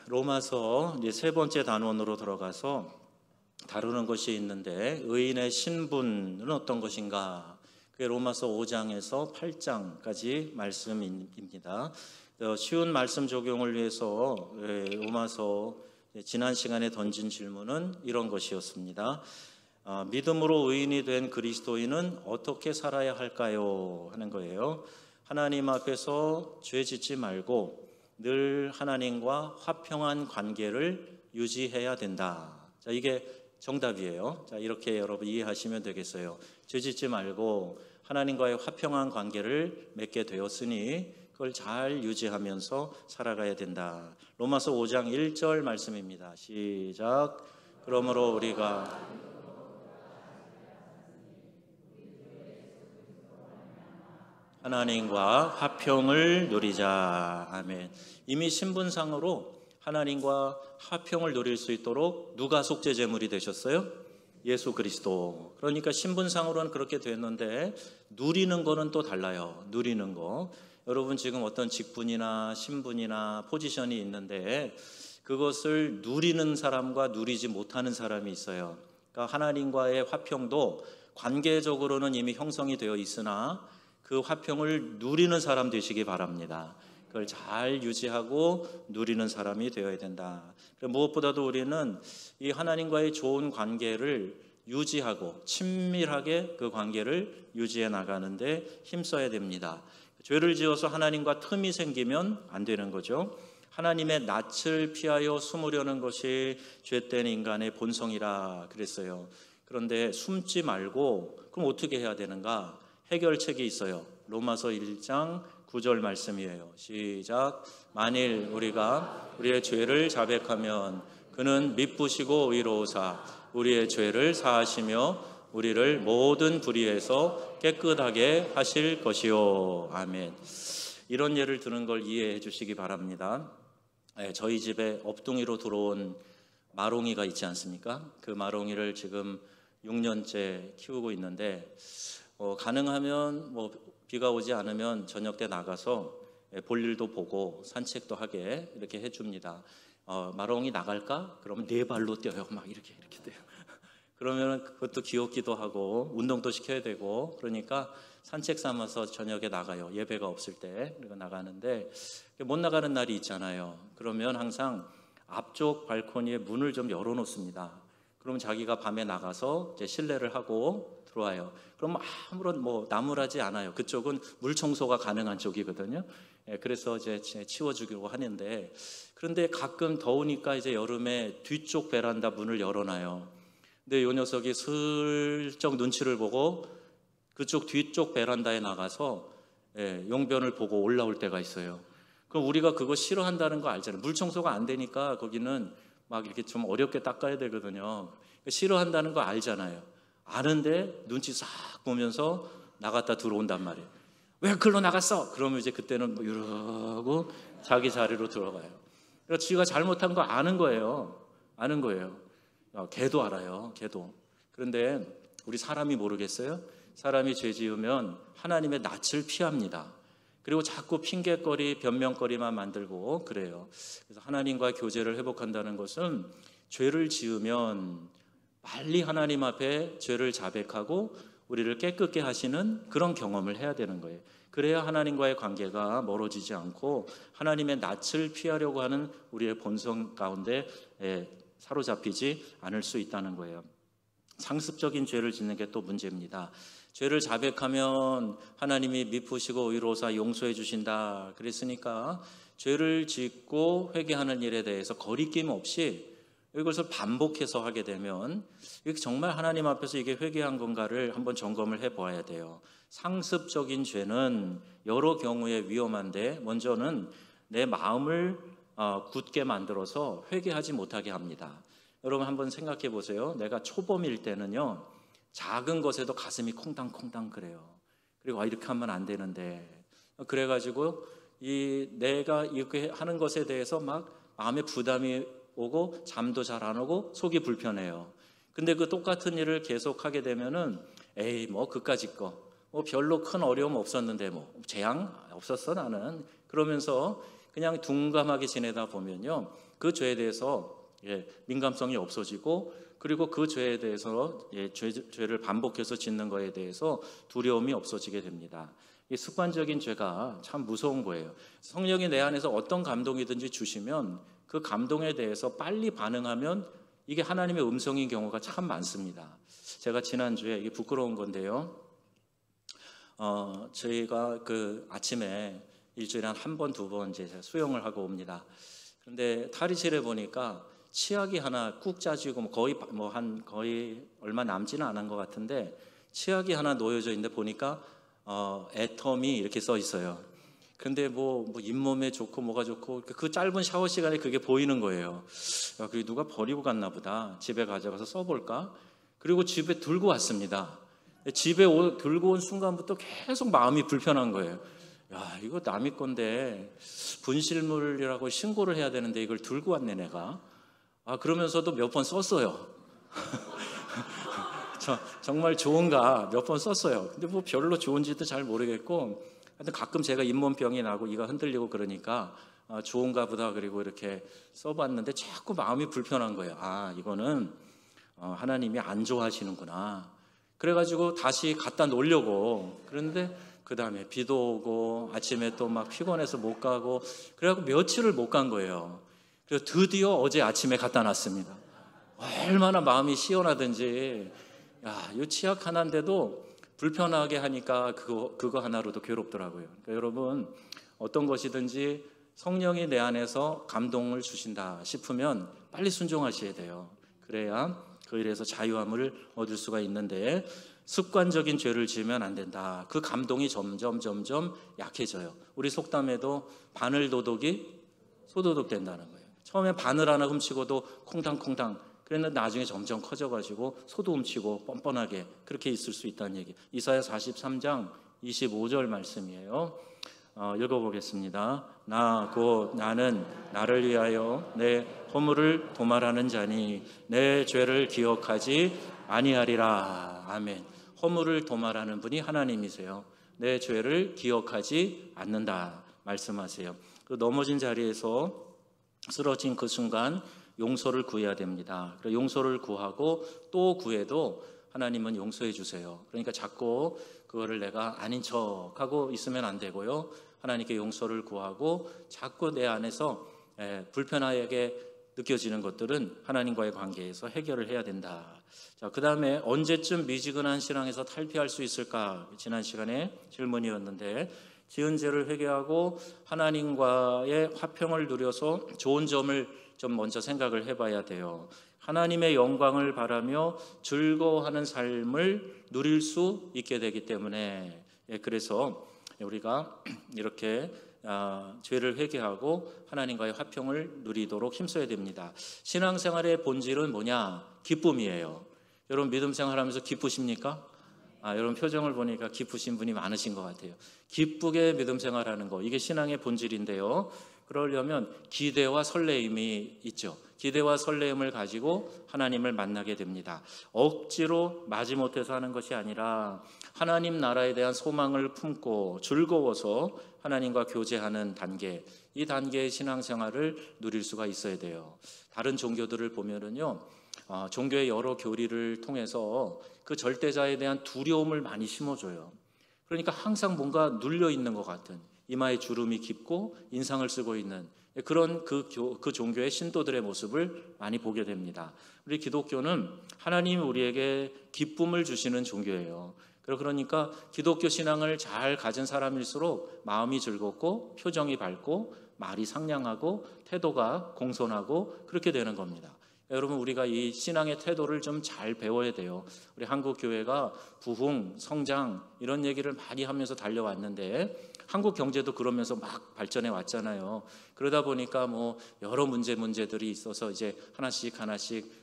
로마서 이제 세 번째 단원으로 들어가서 다루는 것이 있는데, 의인의 신분은 어떤 것인가? 그게 로마서 5장에서 8장까지 말씀입니다. 쉬운 말씀 적용을 위해서 로마서 지난 시간에 던진 질문은 이런 것이었습니다. 믿음으로 의인이 된 그리스도인은 어떻게 살아야 할까요? 하는 거예요. 하나님 앞에서 죄 짓지 말고 늘 하나님과 화평한 관계를 유지해야 된다. 자, 이게 정답이에요. 자, 이렇게 여러분 이해하시면 되겠어요. 죄 짓지 말고 하나님과의 화평한 관계를 맺게 되었으니 그걸 잘 유지하면서 살아가야 된다. 로마서 5장 1절 말씀입니다. 시작. 그러므로 우리가 하나님과 화평을 누리자. 아멘. 이미 신분상으로 하나님과 화평을 누릴 수 있도록 누가 속죄 제물이 되셨어요? 예수 그리스도. 그러니까 신분상으로는 그렇게 됐는데 누리는 거는 또 달라요. 누리는 거. 여러분 지금 어떤 직분이나 신분이나 포지션이 있는데 그것을 누리는 사람과 누리지 못하는 사람이 있어요. 그러니까 하나님과의 화평도 관계적으로는 이미 형성이 되어 있으나 그 화평을 누리는 사람 되시기 바랍니다. 그걸 잘 유지하고 누리는 사람이 되어야 된다. 무엇보다도 우리는 이 하나님과의 좋은 관계를 유지하고 친밀하게 그 관계를 유지해 나가는데 힘써야 됩니다. 죄를 지어서 하나님과 틈이 생기면 안 되는 거죠. 하나님의 낯을 피하여 숨으려는 것이 죄된 인간의 본성이라 그랬어요. 그런데 숨지 말고 그럼 어떻게 해야 되는가? 해결책이 있어요. 로마서 1장 9절 말씀이에요. 시작. 만일 우리가 우리의 죄를 자백하면 그는 미쁘시고 의로우사 우리의 죄를 사하시며 우리를 모든 불의에서 깨끗하게 하실 것이요. 아멘. 이런 예를 드는 걸 이해해 주시기 바랍니다. 저희 집에 업둥이로 들어온 마롱이가 있지 않습니까? 그 마롱이를 지금 6년째 키우고 있는데 가능하면 비가 오지 않으면 저녁 때 나가서 볼일도 보고 산책도 하게 이렇게 해줍니다. 마롱이 나갈까? 그러면 네 발로 뛰어요. 막 이렇게 뛰어요. 그러면 그것도 귀엽기도 하고 운동도 시켜야 되고 그러니까 산책 삼아서 저녁에 나가요. 예배가 없을 때 그리고 나가는데 못 나가는 날이 있잖아요. 그러면 항상 앞쪽 발코니에 문을 좀 열어놓습니다. 그러면 자기가 밤에 나가서 이제 실내를 하고 들어와요. 그럼 아무런 나무라지 않아요. 그쪽은 물 청소가 가능한 쪽이거든요. 그래서 이제 치워주기로 하는데 그런데 가끔 더우니까 이제 여름에 뒤쪽 베란다 문을 열어놔요. 근데 이 녀석이 슬쩍 눈치를 보고 그쪽 뒤쪽 베란다에 나가서 용변을 보고 올라올 때가 있어요. 그럼 우리가 그거 싫어한다는 거 알잖아요. 물 청소가 안 되니까 거기는 막 이렇게 좀 어렵게 닦아야 되거든요. 싫어한다는 거 알잖아요. 아는데 눈치 싹 보면서 나갔다 들어온단 말이에요. 왜 글로 나갔어? 그러면 이제 그때는 이러고 자기 자리로 들어가요. 그러니까 지가 잘못한 거 아는 거예요. 아는 거예요. 걔도 알아요. 걔도. 그런데 우리 사람이 모르겠어요? 사람이 죄 지으면 하나님의 낯을 피합니다. 그리고 자꾸 핑계거리, 변명거리만 만들고 그래요. 그래서 하나님과 교제를 회복한다는 것은 죄를 지으면 빨리 하나님 앞에 죄를 자백하고 우리를 깨끗게 하시는 그런 경험을 해야 되는 거예요. 그래야 하나님과의 관계가 멀어지지 않고 하나님의 낯을 피하려고 하는 우리의 본성 가운데 사로잡히지 않을 수 있다는 거예요. 상습적인 죄를 짓는 게 또 문제입니다. 죄를 자백하면 하나님이 미쁘시고 의로우사 용서해 주신다 그랬으니까 죄를 짓고 회개하는 일에 대해서 거리낌 없이 이것을 반복해서 하게 되면 이게 정말 하나님 앞에서 이게 회개한 건가를 한번 점검을 해봐야 돼요. 상습적인 죄는 여러 경우에 위험한데 먼저는 내 마음을 굳게 만들어서 회개하지 못하게 합니다. 여러분 한번 생각해 보세요. 내가 초범일 때는요 작은 것에도 가슴이 콩당콩당 그래요. 그리고 이렇게 하면 안 되는데 그래가지고 내가 이렇게 하는 것에 대해서 막 마음에 부담이 오고 잠도 잘 안 오고 속이 불편해요. 근데 그 똑같은 일을 계속하게 되면은 그까짓 거 별로 큰 어려움 없었는데 재앙 없었어 나는 그러면서 그냥 둔감하게 지내다 보면요, 그 죄에 대해서 민감성이 없어지고, 그리고 그 죄에 대해서 죄를 반복해서 짓는 거에 대해서 두려움이 없어지게 됩니다. 이 습관적인 죄가 참 무서운 거예요. 성령이 내 안에서 어떤 감동이든지 주시면 그 감동에 대해서 빨리 반응하면 이게 하나님의 음성인 경우가 참 많습니다. 제가 지난주에, 이게 부끄러운 건데요, 저희가 그 아침에 일주일에 한 번, 두 번 이제 수영을 하고 옵니다. 그런데 탈의실에 보니까 치약이 하나 꾹 짜지고 거의 얼마 남지는 않은 것 같은데 치약이 하나 놓여져 있는데 보니까 애텀이 이렇게 써 있어요. 근데 뭐 잇몸에 좋고 뭐가 좋고 그 짧은 샤워 시간에 그게 보이는 거예요. 그게 누가 버리고 갔나 보다. 집에 가져가서 써볼까? 그리고 집에 들고 왔습니다. 집에 들고 온 순간부터 계속 마음이 불편한 거예요. 야, 이거 남의 건데 분실물이라고 신고를 해야 되는데 이걸 들고 왔네 내가. 그러면서도 몇 번 썼어요. 정말 좋은가 몇 번 썼어요. 근데 뭐 별로 좋은지도 잘 모르겠고, 하여튼 가끔 제가 잇몸병이 나고 이가 흔들리고 그러니까 좋은가 보다 그리고 이렇게 써봤는데 자꾸 마음이 불편한 거예요. 이거는 하나님이 안 좋아하시는구나. 그래가지고 다시 갖다 놓으려고. 그런데 그 다음에 비도 오고 아침에 또 막 피곤해서 못 가고, 그래갖고 며칠을 못 간 거예요. 그래서 드디어 어제 아침에 갖다 놨습니다. 얼마나 마음이 시원하든지. 이 치약 하나인데도 불편하게 하니까 그거 하나로도 괴롭더라고요. 그러니까 여러분, 어떤 것이든지 성령이 내 안에서 감동을 주신다 싶으면 빨리 순종하셔야 돼요. 그래야 그 일에서 자유함을 얻을 수가 있는데, 습관적인 죄를 지으면 안 된다. 그 감동이 점점 약해져요. 우리 속담에도 바늘 도둑이 소도둑 된다는 거예요. 처음에 바늘 하나 훔치고도 콩당콩당 그랬는데 나중에 점점 커져가지고 소도 훔치고 뻔뻔하게 그렇게 있을 수 있다는 얘기. 이사야 43장 25절 말씀이에요. 읽어보겠습니다. 곧 나는 나를 위하여 내 허물을 도말하는 자니 내 죄를 기억하지 아니하리라. 아멘. 허물을 도말하는 분이 하나님이세요. 내 죄를 기억하지 않는다 말씀하세요. 그 넘어진 자리에서 쓰러진 그 순간 용서를 구해야 됩니다. 용서를 구하고 또 구해도 하나님은 용서해 주세요. 그러니까 자꾸 그거를 내가 아닌 척하고 있으면 안 되고요. 하나님께 용서를 구하고 자꾸 내 안에서 불편하게 느껴지는 것들은 하나님과의 관계에서 해결을 해야 된다. 자, 그 다음에 언제쯤 미지근한 신앙에서 탈피할 수 있을까? 지난 시간에 질문이었는데, 지은 죄를 회개하고 하나님과의 화평을 누려서 좋은 점을 좀 먼저 생각을 해봐야 돼요. 하나님의 영광을 바라며 즐거워하는 삶을 누릴 수 있게 되기 때문에, 그래서 우리가 이렇게 죄를 회개하고 하나님과의 화평을 누리도록 힘써야 됩니다. 신앙생활의 본질은 뭐냐? 기쁨이에요. 여러분 믿음 생활하면서 기쁘십니까? 여러분 표정을 보니까 기쁘신 분이 많으신 것 같아요. 기쁘게 믿음 생활하는 거, 이게 신앙의 본질인데요. 그러려면 기대와 설레임이 있죠. 기대와 설레임을 가지고 하나님을 만나게 됩니다. 억지로 마지못해서 하는 것이 아니라 하나님 나라에 대한 소망을 품고 즐거워서 하나님과 교제하는 단계, 이 단계의 신앙생활을 누릴 수가 있어야 돼요. 다른 종교들을 보면은요, 종교의 여러 교리를 통해서 그 절대자에 대한 두려움을 많이 심어줘요. 그러니까 항상 뭔가 눌려 있는 것 같은, 이마에 주름이 깊고 인상을 쓰고 있는 그런 그 종교의 신도들의 모습을 많이 보게 됩니다. 우리 기독교는 하나님이 우리에게 기쁨을 주시는 종교예요. 그러니까 기독교 신앙을 잘 가진 사람일수록 마음이 즐겁고 표정이 밝고 말이 상냥하고 태도가 공손하고 그렇게 되는 겁니다. 여러분, 우리가 이 신앙의 태도를 좀 잘 배워야 돼요. 우리 한국 교회가 부흥, 성장 이런 얘기를 많이 하면서 달려왔는데 한국 경제도 그러면서 막 발전해 왔잖아요. 그러다 보니까 뭐 여러 문제들이 있어서 이제 하나씩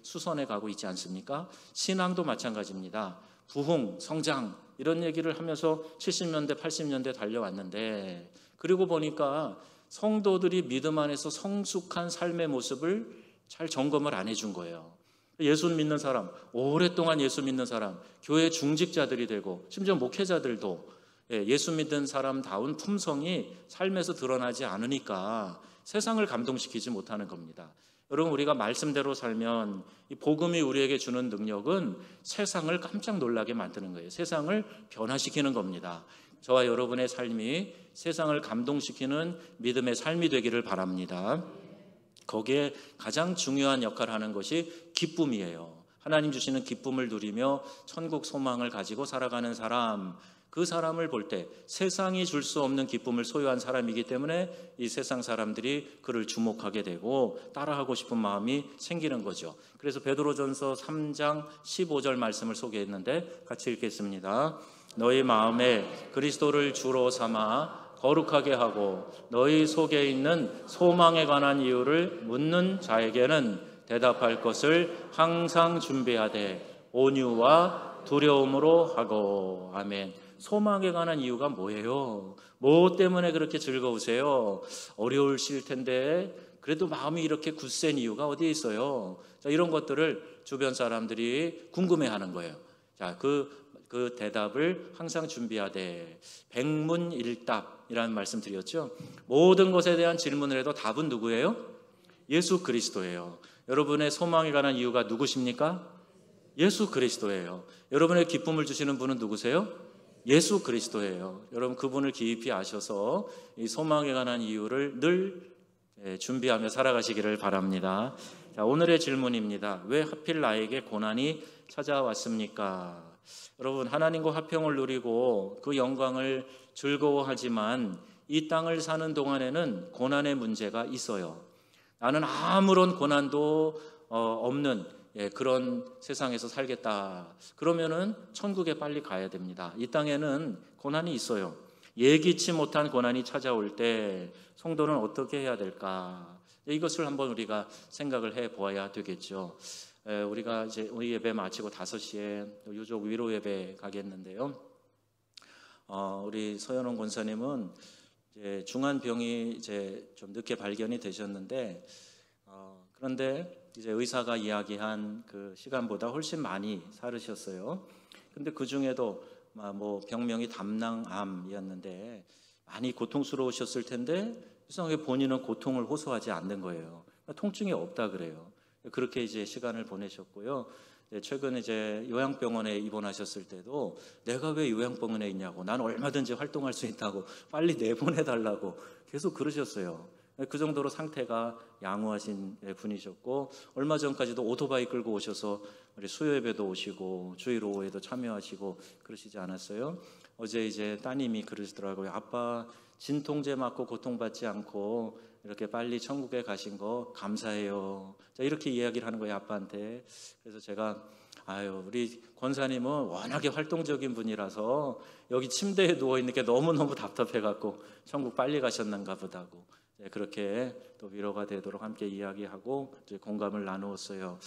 수선해 가고 있지 않습니까? 신앙도 마찬가지입니다. 부흥, 성장 이런 얘기를 하면서 70년대, 80년대 달려왔는데, 그리고 보니까 성도들이 믿음 안에서 성숙한 삶의 모습을 잘 점검을 안 해준 거예요. 예수 믿는 사람, 오랫동안 예수 믿는 사람, 교회 중직자들이 되고 심지어 목회자들도 예수 믿은 사람다운 품성이 삶에서 드러나지 않으니까 세상을 감동시키지 못하는 겁니다. 여러분, 우리가 말씀대로 살면 이 복음이 우리에게 주는 능력은 세상을 깜짝 놀라게 만드는 거예요. 세상을 변화시키는 겁니다. 저와 여러분의 삶이 세상을 감동시키는 믿음의 삶이 되기를 바랍니다. 거기에 가장 중요한 역할을 하는 것이 기쁨이에요. 하나님 주시는 기쁨을 누리며 천국 소망을 가지고 살아가는 사람, 그 사람을 볼 때 세상이 줄 수 없는 기쁨을 소유한 사람이기 때문에 이 세상 사람들이 그를 주목하게 되고 따라하고 싶은 마음이 생기는 거죠. 그래서 베드로전서 3장 15절 말씀을 소개했는데 같이 읽겠습니다. 너희 마음에 그리스도를 주로 삼아 거룩하게 하고 너희 속에 있는 소망에 관한 이유를 묻는 자에게는 대답할 것을 항상 준비하되 온유와 두려움으로 하고. 아멘. 소망에 관한 이유가 뭐예요? 뭐 때문에 그렇게 즐거우세요? 어려우실 텐데 그래도 마음이 이렇게 굳센 이유가 어디에 있어요? 자, 이런 것들을 주변 사람들이 궁금해하는 거예요. 자, 그 대답을 항상 준비하되 백문일답이라는 말씀 드렸죠. 모든 것에 대한 질문을 해도 답은 누구예요? 예수 그리스도예요. 여러분의 소망에 관한 이유가 누구십니까? 예수 그리스도예요. 여러분의 기쁨을 주시는 분은 누구세요? 예수 그리스도예요. 여러분, 그분을 깊이 아셔서 이 소망에 관한 이유를 늘 준비하며 살아가시기를 바랍니다. 자, 오늘의 질문입니다. 왜 하필 나에게 고난이 찾아왔습니까? 여러분, 하나님과 화평을 누리고 그 영광을 즐거워하지만 이 땅을 사는 동안에는 고난의 문제가 있어요. 나는 아무런 고난도 없는 그런 세상에서 살겠다. 그러면은 천국에 빨리 가야 됩니다. 이 땅에는 고난이 있어요. 예기치 못한 고난이 찾아올 때 성도는 어떻게 해야 될까? 이것을 한번 우리가 생각을 해 보아야 되겠죠. 우리가 이제 우리 예배 마치고 5시에 유족 위로 예배 가겠는데요. 우리 서현원 권사님은 이제 중한 병이 이제 좀 늦게 발견이 되셨는데, 그런데 이제 의사가 이야기한 그 시간보다 훨씬 많이 살으셨어요. 근데 그 중에도 뭐 병명이 담낭암이었는데 많이 고통스러우셨을 텐데 이상하게 본인은 고통을 호소하지 않는 거예요. 통증이 없다 그래요. 그렇게 이제 시간을 보내셨고요. 최근 이제 요양병원에 입원하셨을 때도 내가 왜 요양병원에 있냐고, 난 얼마든지 활동할 수 있다고, 빨리 내보내달라고 계속 그러셨어요. 그 정도로 상태가 양호하신 분이셨고, 얼마 전까지도 오토바이 끌고 오셔서 우리 수요 예배도 오시고 주일오후에도 참여하시고 그러시지 않았어요? 어제 이제 따님이 그러시더라고요. 아빠 진통제 맞고 고통받지 않고 이렇게 빨리 천국에 가신 거 감사해요. 자, 이렇게 이야기를 하는 거예요, 아빠한테. 그래서 제가 우리 권사님은 워낙에 활동적인 분이라서 여기 침대에 누워있는 게 너무너무 답답해갖고 천국 빨리 가셨는가 보다고, 그렇게 또 위로가 되도록 함께 이야기하고 이제 공감을 나누었어요.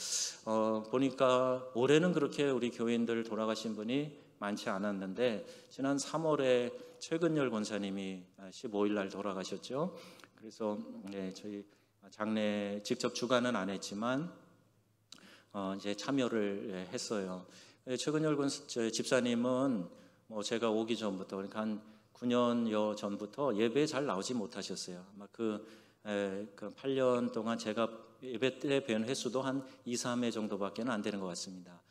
보니까 올해는 그렇게 우리 교인들 돌아가신 분이 많지 않았는데 지난 3월에 최근열 권사님이 15일 날 돌아가셨죠. 그래서 저희 장례 직접 주관은 안 했지만 이제 참여를 했어요. 최근열 집사님은 뭐 제가 오기 전부터, 그러니까 한 9년여 전부터 예배에 잘 나오지 못하셨어요. 그 8년 동안 제가 예배 때 뵌 횟수도 한 2, 3회 정도밖에 안 되는 것 같습니다.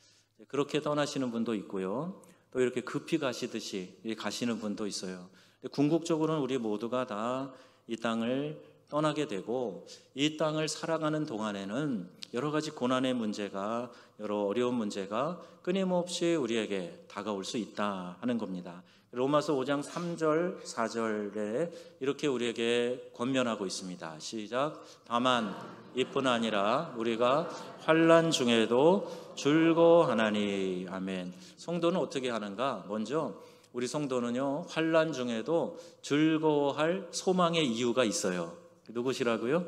그렇게 떠나시는 분도 있고요. 또 이렇게 급히 가시듯이 가시는 분도 있어요. 궁극적으로는 우리 모두가 다 이 땅을 떠나게 되고, 이 땅을 살아가는 동안에는 여러 가지 고난의 문제가, 여러 어려운 문제가 끊임없이 우리에게 다가올 수 있다 하는 겁니다. 로마서 5장 3절 4절에 이렇게 우리에게 권면하고 있습니다. 시작. 다만 이뿐 아니라 우리가 환난 중에도 즐거워하나니. 아멘. 성도는 어떻게 하는가? 먼저 우리 성도는요, 환난 중에도 즐거워할 소망의 이유가 있어요. 누구시라고요?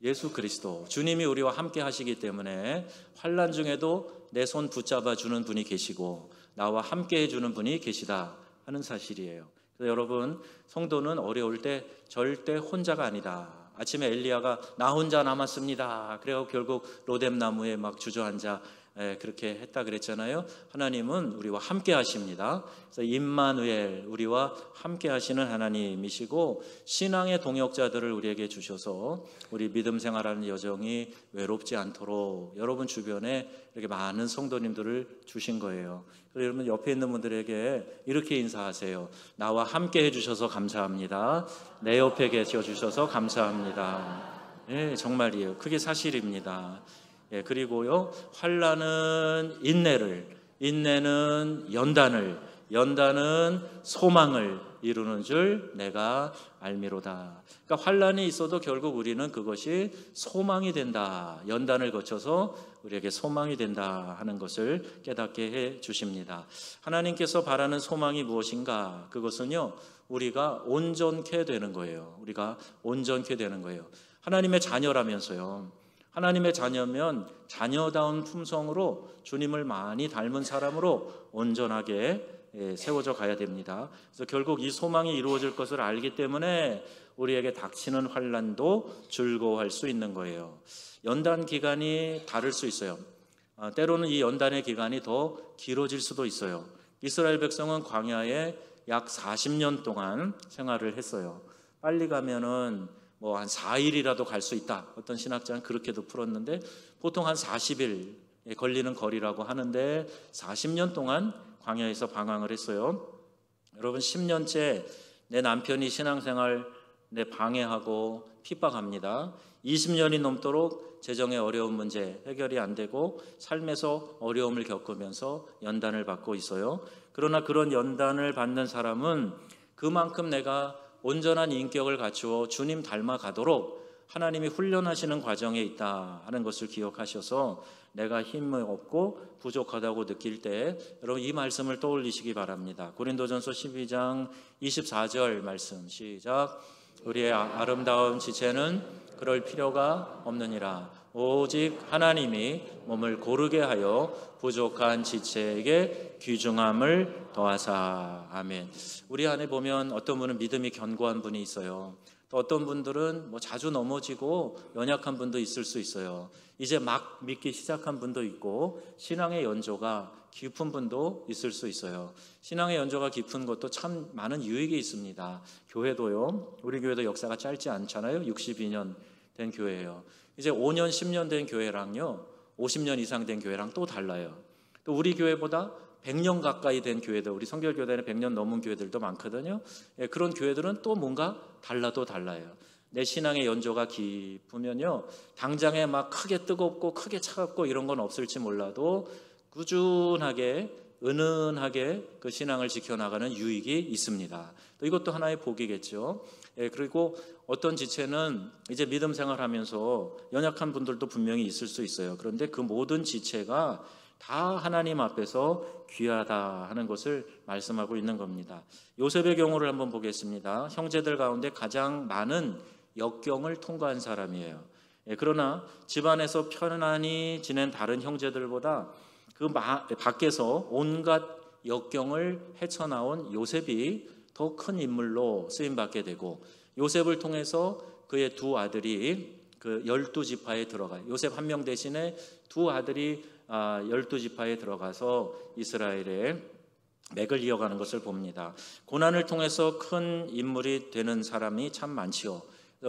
예수 그리스도. 주님이 우리와 함께 하시기 때문에 환난 중에도 내 손 붙잡아 주는 분이 계시고 나와 함께 해주는 분이 계시다 하는 사실이에요. 그래서 여러분, 성도는 어려울 때 절대 혼자가 아니다. 아침에 엘리야가 나 혼자 남았습니다. 그래서 결국 로뎀 나무에 막 주저앉아 그렇게 했다 그랬잖아요. 하나님은 우리와 함께 하십니다. 그래서 임마누엘, 우리와 함께 하시는 하나님이시고 신앙의 동역자들을 우리에게 주셔서 우리 믿음 생활하는 여정이 외롭지 않도록 여러분 주변에 이렇게 많은 성도님들을 주신 거예요. 그래서 여러분 옆에 있는 분들에게 이렇게 인사하세요. 나와 함께 해주셔서 감사합니다. 내 옆에 계셔 주셔서 감사합니다. 네, 정말이에요. 그게 사실입니다. 그리고요, 환난은 인내를, 인내는 연단을, 연단은 소망을 이루는 줄 내가 알미로다. 그러니까 환난이 있어도 결국 우리는 그것이 소망이 된다. 연단을 거쳐서 우리에게 소망이 된다 하는 것을 깨닫게 해 주십니다. 하나님께서 바라는 소망이 무엇인가? 그것은요, 우리가 온전케 되는 거예요. 우리가 온전케 되는 거예요. 하나님의 자녀라면서요. 하나님의 자녀면 자녀다운 품성으로 주님을 많이 닮은 사람으로 온전하게 세워져 가야 됩니다. 그래서 결국 이 소망이 이루어질 것을 알기 때문에 우리에게 닥치는 환난도 즐거워할 수 있는 거예요. 연단 기간이 다를 수 있어요. 때로는 이 연단의 기간이 더 길어질 수도 있어요. 이스라엘 백성은 광야에 약 40년 동안 생활을 했어요. 빨리 가면은 뭐 한 4일이라도 갈 수 있다. 어떤 신학자는 그렇게도 풀었는데 보통 한 40일 걸리는 거리라고 하는데 40년 동안 광야에서 방황을 했어요. 여러분 10년째 내 남편이 신앙생활 내 방해하고 핍박합니다. 20년이 넘도록 재정의 어려운 문제 해결이 안 되고 삶에서 어려움을 겪으면서 연단을 받고 있어요. 그러나 그런 연단을 받는 사람은 그만큼 내가 온전한 인격을 갖추어 주님 닮아가도록 하나님이 훈련하시는 과정에 있다 하는 것을 기억하셔서 내가 힘이 없고 부족하다고 느낄 때 여러분 이 말씀을 떠올리시기 바랍니다. 고린도전서 12장 24절 말씀 시작. 우리의 아름다운 지체는 그럴 필요가 없느니라. 오직 하나님이 몸을 고르게 하여 부족한 지체에게 귀중함을 더하사. 아멘. 우리 안에 보면 어떤 분은 믿음이 견고한 분이 있어요. 또 어떤 분들은 뭐 자주 넘어지고 연약한 분도 있을 수 있어요. 이제 막 믿기 시작한 분도 있고 신앙의 연조가 깊은 분도 있을 수 있어요. 신앙의 연조가 깊은 것도 참 많은 유익이 있습니다. 교회도요. 우리 교회도 역사가 짧지 않잖아요. 62년 된 교회예요. 이제 5년, 10년 된 교회랑요, 50년 이상 된 교회랑 또 달라요. 또 우리 교회보다 100년 가까이 된 교회들, 우리 성결교단에 100년 넘은 교회들도 많거든요. 그런 교회들은 또 뭔가 달라도 달라요. 내 신앙의 연조가 깊으면요, 당장에 막 크게 뜨겁고 크게 차갑고 이런 건 없을지 몰라도 꾸준하게 은은하게 그 신앙을 지켜나가는 유익이 있습니다. 또 이것도 하나의 복이겠죠. 그리고 어떤 지체는 이제 믿음 생활하면서 연약한 분들도 분명히 있을 수 있어요. 그런데 그 모든 지체가 다 하나님 앞에서 귀하다 하는 것을 말씀하고 있는 겁니다. 요셉의 경우를 한번 보겠습니다. 형제들 가운데 가장 많은 역경을 통과한 사람이에요. 그러나 집안에서 편안히 지낸 다른 형제들보다 그 밖에서 온갖 역경을 헤쳐나온 요셉이 더 큰 인물로 쓰임받게 되고 요셉을 통해서 그의 두 아들이 그 12지파에 들어가요. 요셉 한 명 대신에 두 아들이 12지파에 들어가서 이스라엘의 맥을 이어가는 것을 봅니다. 고난을 통해서 큰 인물이 되는 사람이 참 많지요.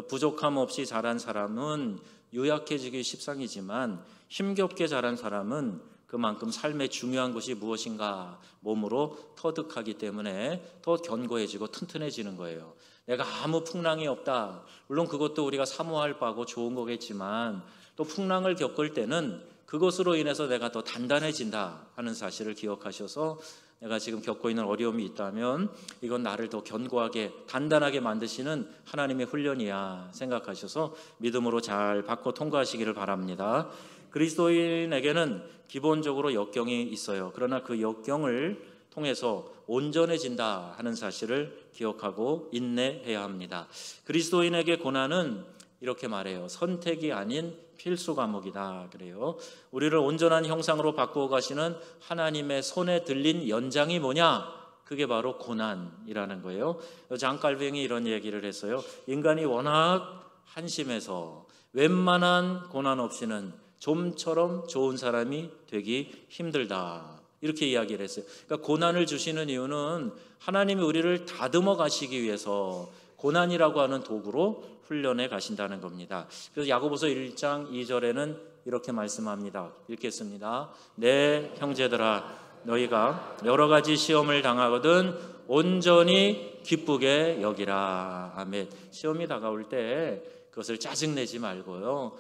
부족함 없이 자란 사람은 유약해지기 십상이지만 힘겹게 자란 사람은 그만큼 삶의 중요한 것이 무엇인가 몸으로 터득하기 때문에 더 견고해지고 튼튼해지는 거예요. 내가 아무 풍랑이 없다. 물론 그것도 우리가 사모할 바고 좋은 거겠지만 또 풍랑을 겪을 때는 그것으로 인해서 내가 더 단단해진다 하는 사실을 기억하셔서 내가 지금 겪고 있는 어려움이 있다면 이건 나를 더 견고하게 단단하게 만드시는 하나님의 훈련이야 생각하셔서 믿음으로 잘 받고 통과하시기를 바랍니다. 그리스도인에게는 기본적으로 역경이 있어요. 그러나 그 역경을 통해서 온전해진다 하는 사실을 기억하고 인내해야 합니다. 그리스도인에게 고난은 이렇게 말해요. 선택이 아닌 필수 과목이다 그래요. 우리를 온전한 형상으로 바꾸어 가시는 하나님의 손에 들린 연장이 뭐냐? 그게 바로 고난이라는 거예요. 장 칼뱅이 이런 얘기를 했어요. 인간이 워낙 한심해서 웬만한 고난 없이는 좀처럼 좋은 사람이 되기 힘들다. 이렇게 이야기를 했어요. 그러니까 고난을 주시는 이유는 하나님이 우리를 다듬어 가시기 위해서 고난이라고 하는 도구로 훈련해 가신다는 겁니다. 그래서 야고보서 1장 2절에는 이렇게 말씀합니다. 읽겠습니다. 내 형제들아, 너희가 여러 가지 시험을 당하거든 온전히 기쁘게 여기라. 아멘. 시험이 다가올 때 그것을 짜증내지 말고요,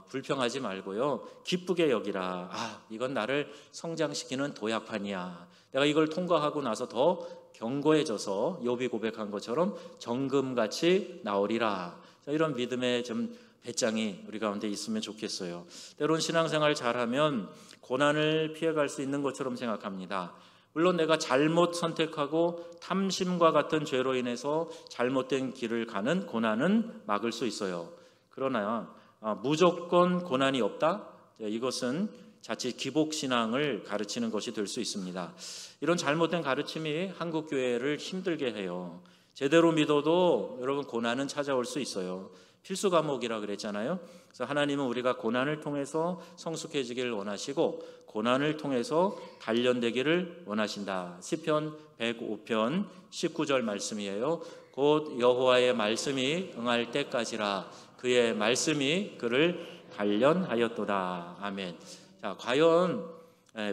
불평하지 말고요, 기쁘게 여기라. 이건 나를 성장시키는 도약판이야. 내가 이걸 통과하고 나서 더 견고해져서 욥이 고백한 것처럼 정금같이 나오리라. 이런 믿음의 좀 배짱이 우리 가운데 있으면 좋겠어요. 때론 신앙생활 잘하면 고난을 피해갈 수 있는 것처럼 생각합니다. 물론 내가 잘못 선택하고 탐심과 같은 죄로 인해서 잘못된 길을 가는 고난은 막을 수 있어요. 그러나 무조건 고난이 없다? 이것은 자칫 기복신앙을 가르치는 것이 될 수 있습니다. 이런 잘못된 가르침이 한국교회를 힘들게 해요. 제대로 믿어도 여러분 고난은 찾아올 수 있어요. 필수 과목이라 그랬잖아요. 그래서 하나님은 우리가 고난을 통해서 성숙해지기를 원하시고 고난을 통해서 단련되기를 원하신다. 시편 105편 19절 말씀이에요. 곧 여호와의 말씀이 응할 때까지라 그의 말씀이 그를 단련하였도다. 아멘. 자, 과연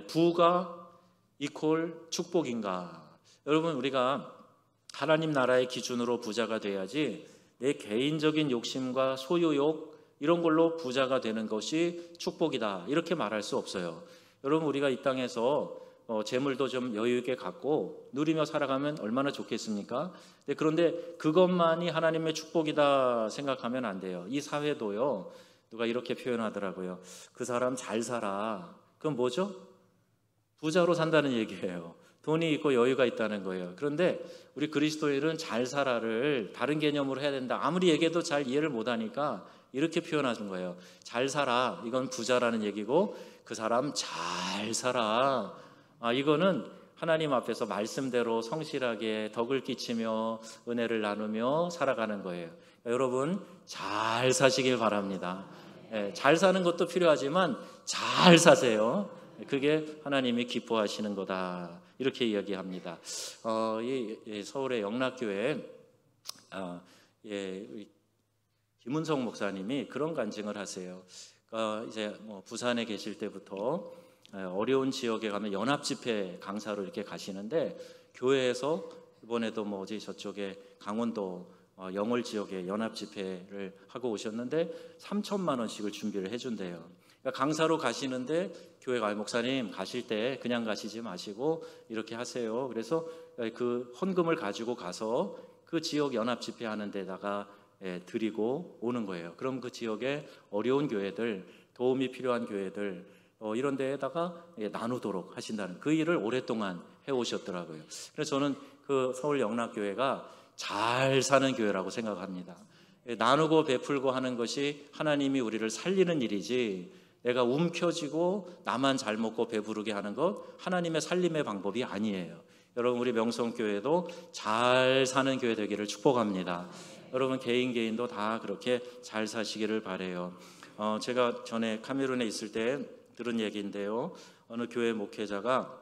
부가 이퀄 축복인가? 여러분, 우리가 하나님 나라의 기준으로 부자가 돼야지 내 개인적인 욕심과 소유욕 이런 걸로 부자가 되는 것이 축복이다 이렇게 말할 수 없어요. 여러분, 우리가 이 땅에서 재물도 좀 여유 있게 갖고 누리며 살아가면 얼마나 좋겠습니까? 그런데 그것만이 하나님의 축복이다 생각하면 안 돼요. 이 사회도요, 누가 이렇게 표현하더라고요. 그 사람 잘 살아. 그건 뭐죠? 부자로 산다는 얘기예요. 돈이 있고 여유가 있다는 거예요. 그런데 우리 그리스도인은 잘 살아를 다른 개념으로 해야 된다. 아무리 얘기해도 잘 이해를 못하니까 이렇게 표현하는 거예요. 잘 살아. 이건 부자라는 얘기고 그 사람 잘 살아. 이거는 하나님 앞에서 말씀대로 성실하게 덕을 끼치며 은혜를 나누며 살아가는 거예요. 여러분 잘 사시길 바랍니다. 잘 사는 것도 필요하지만 잘 사세요. 그게 하나님이 기뻐하시는 거다. 이렇게 이야기합니다. 서울의 영락교회 김은성 목사님이 그런 간증을 하세요. 이제 부산에 계실 때부터 어려운 지역에 가면 연합 집회 강사로 이렇게 가시는데 교회에서 이번에도 어디 저쪽에 강원도 영월 지역에 연합 집회를 하고 오셨는데 3천만 원씩을 준비를 해준대요. 그러니까 강사로 가시는데 교회가 목사님 가실 때 그냥 가시지 마시고 이렇게 하세요. 그래서 그 헌금을 가지고 가서 그 지역 연합 집회 하는 데다가 드리고 오는 거예요. 그럼 그 지역에 어려운 교회들, 도움이 필요한 교회들 이런 데에다가 나누도록 하신다는 그 일을 오랫동안 해오셨더라고요. 그래서 저는 그 서울 영락교회가 잘 사는 교회라고 생각합니다. 나누고 베풀고 하는 것이 하나님이 우리를 살리는 일이지 내가 움켜쥐고 나만 잘 먹고 배부르게 하는 것 하나님의 살림의 방법이 아니에요. 여러분 우리 명성교회도 잘 사는 교회 되기를 축복합니다. 여러분 개인도 다 그렇게 잘 사시기를 바라요. 제가 전에 카메룬에 있을 때 들은 얘기인데요. 어느 교회 목회자가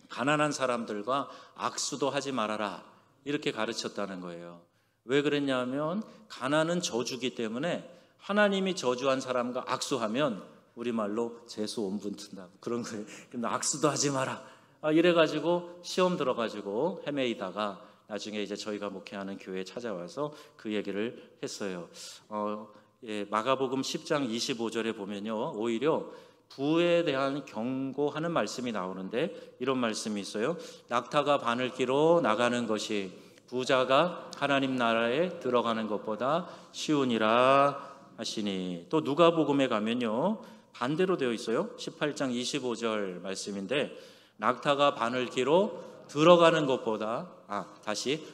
가난한 사람들과 악수도 하지 말아라 이렇게 가르쳤다는 거예요. 왜 그랬냐면 가난은 저주기 때문에 하나님이 저주한 사람과 악수하면 우리말로 재수 온분튼다 그런 거예요. 근데 악수도 하지 마라 이래가지고 시험 들어가지고 헤매이다가 나중에 이제 저희가 목회하는 교회에 찾아와서 그 얘기를 했어요. 마가복음 10장 25절에 보면요, 오히려 부에 대한 경고하는 말씀이 나오는데 이런 말씀이 있어요. 낙타가 바늘기로 나가는 것이 부자가 하나님 나라에 들어가는 것보다 쉬우니라 하시니. 또 누가복음에 가면요 반대로 되어 있어요. 18장 25절 말씀인데 낙타가 바늘기로 들어가는 것보다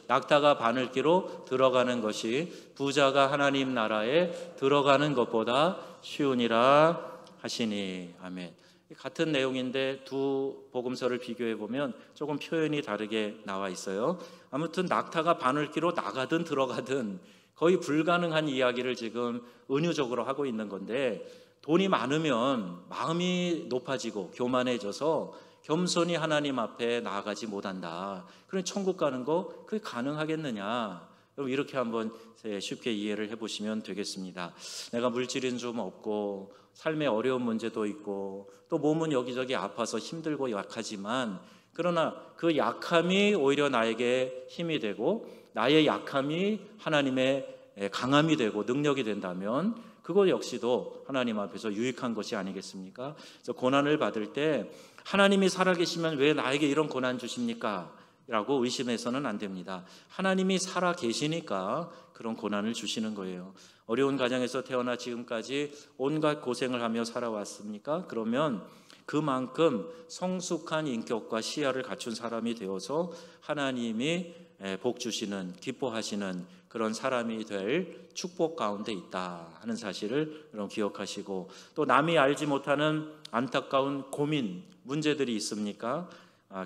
낙타가 바늘기로 들어가는 것이 부자가 하나님 나라에 들어가는 것보다 쉬우니라 하시니. 아멘. 같은 내용인데 두 복음서를 비교해 보면 조금 표현이 다르게 나와 있어요. 아무튼 낙타가 바늘기로 나가든 들어가든 거의 불가능한 이야기를 지금 은유적으로 하고 있는 건데 돈이 많으면 마음이 높아지고 교만해져서 겸손히 하나님 앞에 나아가지 못한다. 그럼 천국 가는 거 그게 가능하겠느냐? 그럼 이렇게 한번 쉽게 이해를 해보시면 되겠습니다. 내가 물질은 좀 없고 삶의 어려운 문제도 있고 또 몸은 여기저기 아파서 힘들고 약하지만, 그러나 그 약함이 오히려 나에게 힘이 되고 나의 약함이 하나님의 강함이 되고 능력이 된다면 그것 역시도 하나님 앞에서 유익한 것이 아니겠습니까? 그래서 고난을 받을 때 하나님이 살아계시면 왜 나에게 이런 고난 주십니까? 라고 의심해서는 안 됩니다. 하나님이 살아계시니까 그런 고난을 주시는 거예요. 어려운 가정에서 태어나 지금까지 온갖 고생을 하며 살아왔습니까? 그러면 그만큼 성숙한 인격과 시야를 갖춘 사람이 되어서 하나님이 복 주시는, 기뻐하시는 그런 사람이 될 축복 가운데 있다 하는 사실을 여러분 기억하시고, 또 남이 알지 못하는 안타까운 고민, 문제들이 있습니까?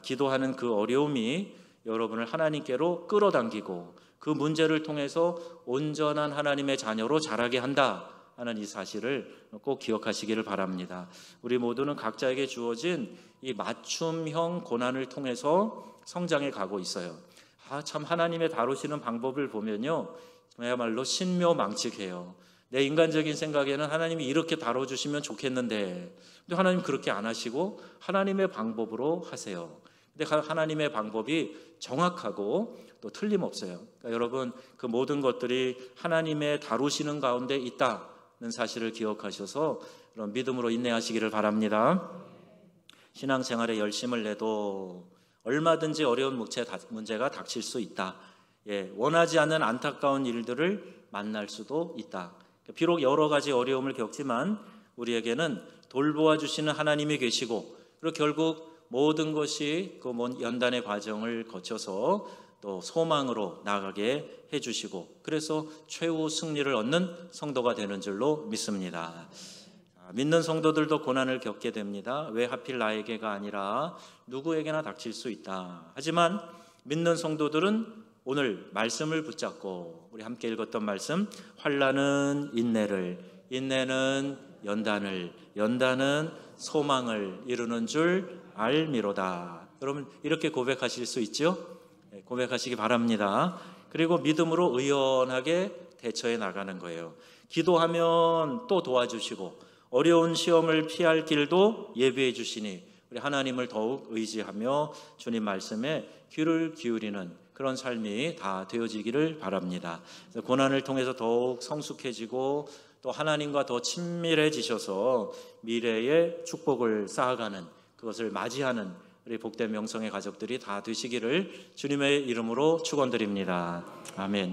기도하는 그 어려움이 여러분을 하나님께로 끌어당기고 그 문제를 통해서 온전한 하나님의 자녀로 자라게 한다 하는 이 사실을 꼭 기억하시기를 바랍니다. 우리 모두는 각자에게 주어진 이 맞춤형 고난을 통해서 성장해 가고 있어요. 참 하나님의 다루시는 방법을 보면요, 그야말로 신묘망측해요. 내 인간적인 생각에는 하나님이 이렇게 다뤄주시면 좋겠는데, 근데 하나님 그렇게 안 하시고 하나님의 방법으로 하세요. 근데 하나님의 방법이 정확하고 또 틀림없어요. 그러니까 여러분, 그 모든 것들이 하나님의 다루시는 가운데 있다는 사실을 기억하셔서 그런 믿음으로 인내하시기를 바랍니다. 신앙생활에 열심을 내도 얼마든지 어려운 문제가 닥칠 수 있다. 원하지 않는 안타까운 일들을 만날 수도 있다. 비록 여러 가지 어려움을 겪지만 우리에게는 돌보아 주시는 하나님이 계시고, 그리고 결국 모든 것이 그 연단의 과정을 거쳐서 또 소망으로 나가게 해주시고, 그래서 최후 승리를 얻는 성도가 되는 줄로 믿습니다. 믿는 성도들도 고난을 겪게 됩니다. 왜 하필 나에게가 아니라 누구에게나 닥칠 수 있다. 하지만 믿는 성도들은 오늘 말씀을 붙잡고 우리 함께 읽었던 말씀, 환난은 인내를, 인내는 연단을, 연단은 소망을 이루는 줄 알미로다. 여러분 이렇게 고백하실 수 있죠? 고백하시기 바랍니다. 그리고 믿음으로 의연하게 대처해 나가는 거예요. 기도하면 또 도와주시고 어려운 시험을 피할 길도 예비해 주시니 우리 하나님을 더욱 의지하며 주님 말씀에 귀를 기울이는 그런 삶이 다 되어지기를 바랍니다. 고난을 통해서 더욱 성숙해지고 또 하나님과 더 친밀해지셔서 미래의 축복을 쌓아가는, 그것을 맞이하는 우리 복된 명성의 가족들이 다 되시기를 주님의 이름으로 축원드립니다. 아멘.